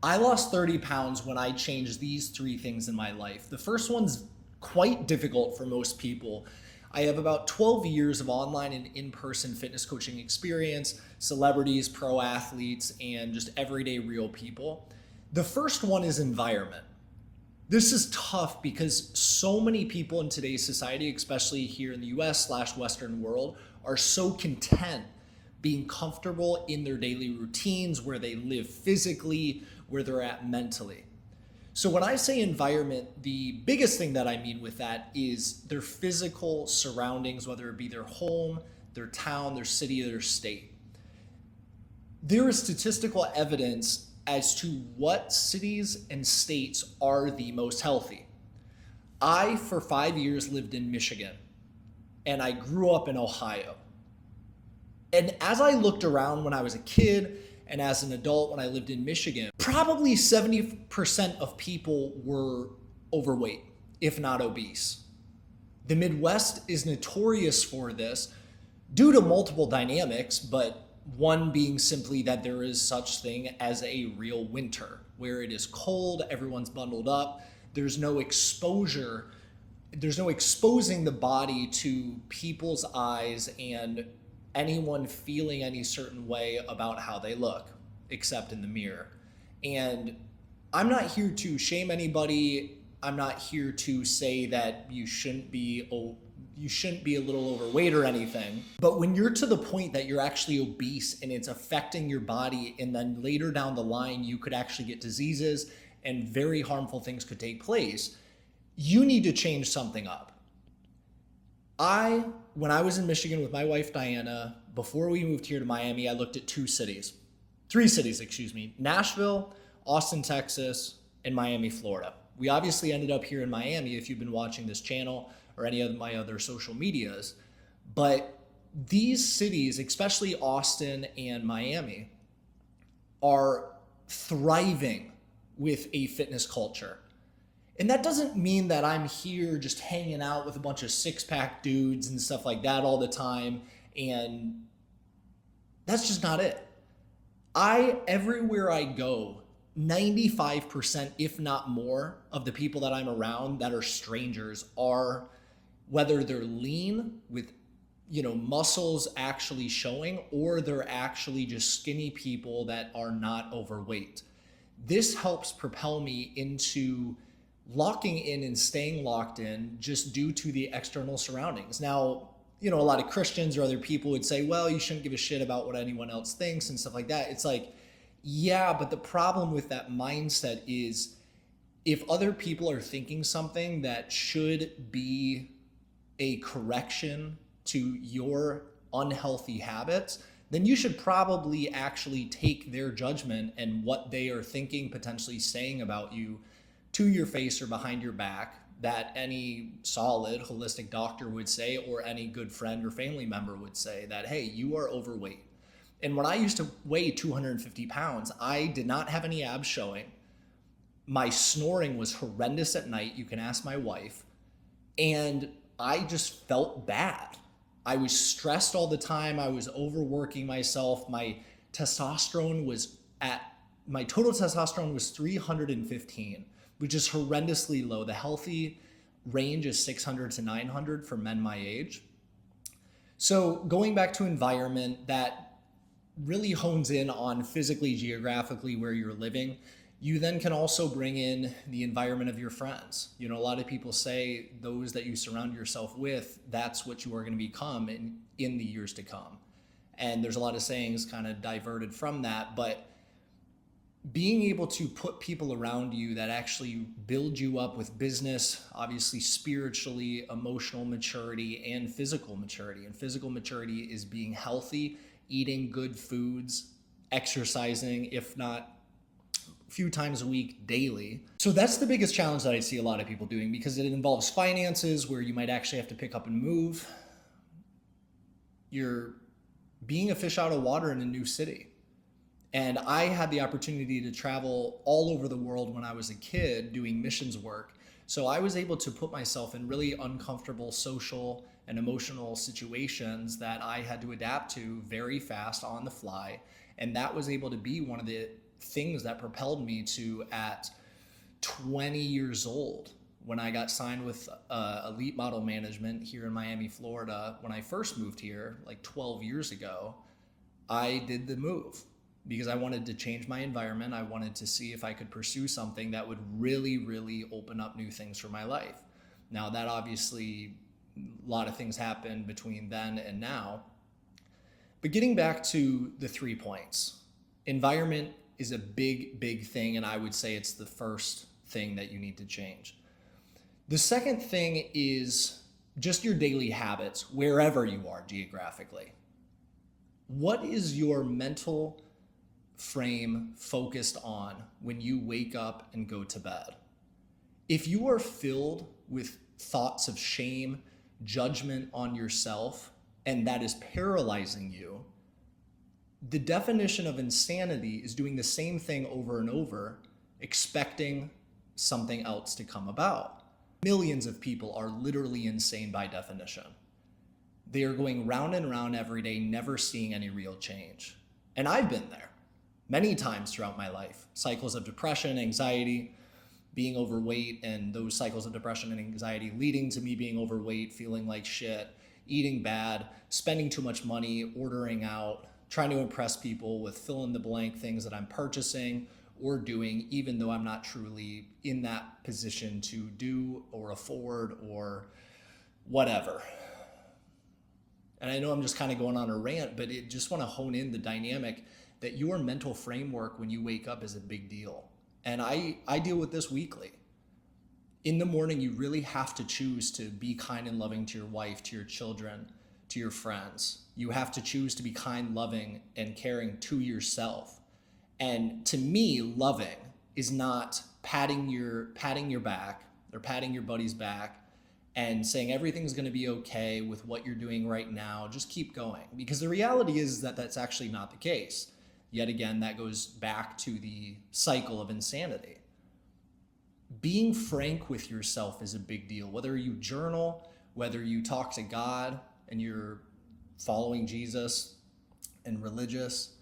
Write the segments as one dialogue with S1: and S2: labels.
S1: I lost 30 pounds when I changed these three things in my life. The first one's quite difficult for most people. I have about 12 years of online and in person fitness coaching experience, celebrities, pro athletes, and just everyday real people. The first one is environment. This is tough because so many people in today's society, especially here in the US/Western world, are so content being comfortable in their daily routines, where they live physically, where they're at mentally. So when I say environment, the biggest thing that I mean with that is their physical surroundings, whether it be their home, their town, their city, or their state. There is statistical evidence as to what cities and states are the most healthy. I, for 5 years, lived in Michigan, and I grew up in Ohio. And as I looked around when I was a kid and as an adult when I lived in Michigan, probably 70% of people were overweight, if not obese. The Midwest is notorious for this due to multiple dynamics, but one being simply that there is such thing as a real winter where it is cold, everyone's bundled up, there's no exposure, there's no exposing the body to people's eyes and anyone feeling any certain way about how they look, except in the mirror. And I'm not here to shame anybody. I'm not here to say that you shouldn't be a little overweight or anything. But when you're to the point that you're actually obese and it's affecting your body, and then later down the line you could actually get diseases and very harmful things could take place, you need to change something up. When I was in Michigan with my wife, Diana, before we moved here to Miami, I looked at three cities, Nashville, Austin, Texas, and Miami, Florida. We obviously ended up here in Miami if you've been watching this channel or any of my other social medias. But these cities, especially Austin and Miami, are thriving with a fitness culture. And that doesn't mean that I'm here just hanging out with a bunch of six-pack dudes and stuff like that all the time. And that's just not it. Everywhere I go, 95%, if not more, of the people that I'm around that are strangers are, whether they're lean with, muscles actually showing, or they're actually just skinny people that are not overweight. This helps propel me into locking in and staying locked in just due to the external surroundings. Now, a lot of Christians or other people would say, well, you shouldn't give a shit about what anyone else thinks and stuff like that. It's like, yeah, but the problem with that mindset is if other people are thinking something that should be a correction to your unhealthy habits, then you should probably actually take their judgment and what they are thinking, potentially saying about you, to your face or behind your back, that any solid holistic doctor would say, or any good friend or family member would say that, hey, you are overweight. And when I used to weigh 250 pounds, I did not have any abs showing. My snoring was horrendous at night. You can ask my wife. And I just felt bad. I was stressed all the time. I was overworking myself. My total testosterone was 315. Which is horrendously low. The healthy range is 600 to 900 for men my age. So going back to environment, that really hones in on physically, geographically where you're living. You then can also bring in the environment of your friends. A lot of people say those that you surround yourself with, that's what you are going to become in the years to come. And there's a lot of sayings kind of diverted from that, but being able to put people around you that actually build you up with business, obviously spiritually, emotional maturity, and physical maturity. And physical maturity is being healthy, eating good foods, exercising, if not a few times a week, daily. So that's the biggest challenge that I see a lot of people doing, because it involves finances where you might actually have to pick up and move. You're being a fish out of water in a new city. And I had the opportunity to travel all over the world when I was a kid doing missions work. So I was able to put myself in really uncomfortable social and emotional situations that I had to adapt to very fast on the fly. And that was able to be one of the things that propelled me to, at 20 years old, when I got signed with Elite Model Management here in Miami, Florida, when I first moved here like 12 years ago, I did the move because I wanted to change my environment. I wanted to see if I could pursue something that would really, really open up new things for my life. Now, that obviously, a lot of things happened between then and now. But getting back to the 3 points, environment is a big, big thing, and I would say it's the first thing that you need to change. The second thing is just your daily habits, wherever you are geographically. What is your mental frame focused on when you wake up and go to bed? If you are filled with thoughts of shame, judgment on yourself, and that is paralyzing you, the definition of insanity is doing the same thing over and over, expecting something else to come about. Millions of people are literally insane by definition. They are going round and round every day, never seeing any real change. And I've been there many times throughout my life. Cycles of depression, anxiety, being overweight, and those cycles of depression and anxiety leading to me being overweight, feeling like shit, eating bad, spending too much money, ordering out, trying to impress people with fill in the blank things that I'm purchasing or doing, even though I'm not truly in that position to do or afford or whatever. And I know I'm just kind of going on a rant, but I just want to hone in the dynamic that your mental framework when you wake up is a big deal. And I deal with this weekly. In the morning, you really have to choose to be kind and loving to your wife, to your children, to your friends. You have to choose to be kind, loving, and caring to yourself. And to me, loving is not patting your back or patting your buddy's back and saying everything's going to be okay with what you're doing right now. Just keep going. Because the reality is that that's actually not the case. Yet again, that goes back to the cycle of insanity. Being frank with yourself is a big deal. Whether you journal, whether you talk to God and you're following Jesus and religious,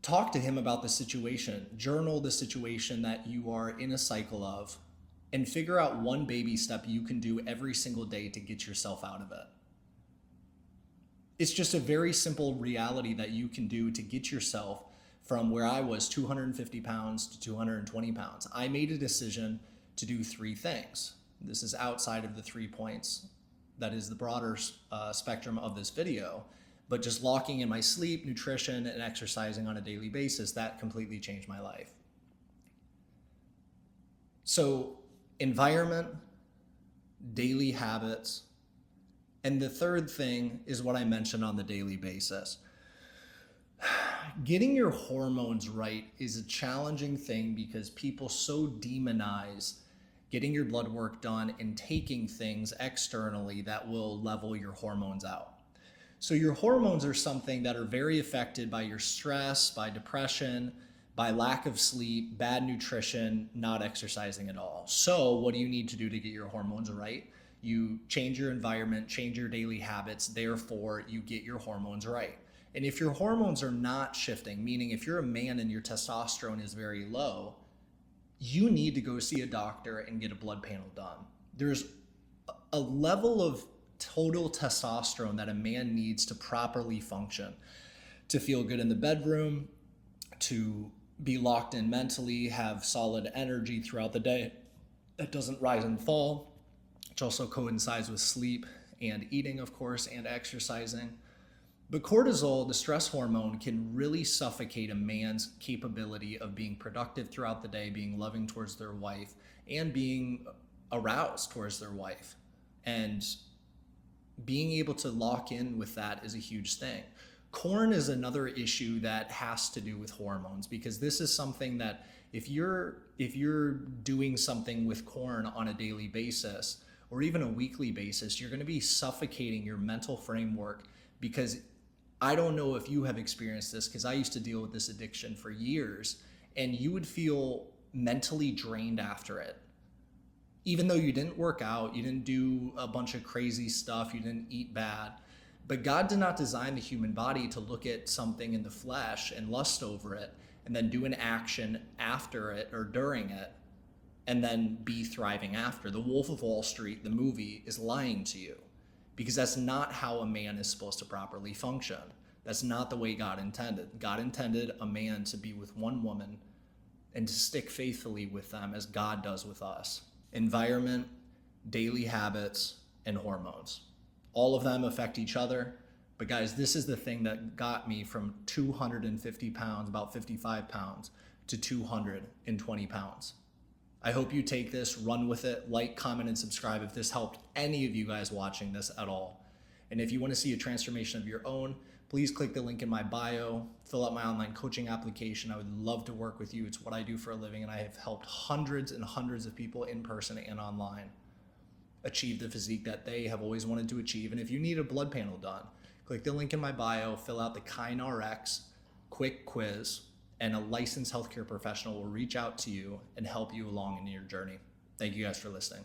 S1: talk to him about the situation. Journal the situation that you are in a cycle of, and figure out one baby step you can do every single day to get yourself out of it. It's just a very simple reality that you can do to get yourself from where I was 250 pounds to 220 pounds. I made a decision to do 3 things. This is outside of the 3 points. That is the broader spectrum of this video. But just locking in my sleep, nutrition, and exercising on a daily basis, that completely changed my life. So environment, daily habits, and the third thing is what I mentioned on the daily basis. Getting your hormones right is a challenging thing because people so demonize getting your blood work done and taking things externally that will level your hormones out. So your hormones are something that are very affected by your stress, by depression, by lack of sleep, bad nutrition, not exercising at all. So what do you need to do to get your hormones right? You change your environment, change your daily habits, therefore you get your hormones right. And if your hormones are not shifting, meaning if you're a man and your testosterone is very low, you need to go see a doctor and get a blood panel done. There's a level of total testosterone that a man needs to properly function, to feel good in the bedroom, to be locked in mentally, have solid energy throughout the day that doesn't rise and fall, which also coincides with sleep and eating, of course, and exercising. But cortisol, the stress hormone, can really suffocate a man's capability of being productive throughout the day, being loving towards their wife, and being aroused towards their wife. And being able to lock in with that is a huge thing. Corn is another issue that has to do with hormones, because this is something that if you're doing something with corn on a daily basis or even a weekly basis, you're going to be suffocating your mental framework. Because I don't know if you have experienced this, because I used to deal with this addiction for years, and you would feel mentally drained after it. Even though you didn't work out, you didn't do a bunch of crazy stuff, you didn't eat bad. But God did not design the human body to look at something in the flesh and lust over it and then do an action after it or during it, and then be thriving after. The Wolf of Wall Street, the movie, is lying to you, because that's not how a man is supposed to properly function. That's not the way God intended. God intended a man to be with one woman and to stick faithfully with them as God does with us. Environment, daily habits, and hormones. All of them affect each other. But guys, this is the thing that got me from 250 pounds, about 55 pounds, to 220 pounds. I hope you take this, run with it, like, comment, and subscribe if this helped any of you guys watching this at all. And if you want to see a transformation of your own, please click the link in my bio, fill out my online coaching application. I would love to work with you. It's what I do for a living, and I have helped hundreds and hundreds of people in person and online achieve the physique that they have always wanted to achieve. And if you need a blood panel done, click the link in my bio, fill out the KINRX quick quiz, and a licensed healthcare professional will reach out to you and help you along in your journey. Thank you guys for listening.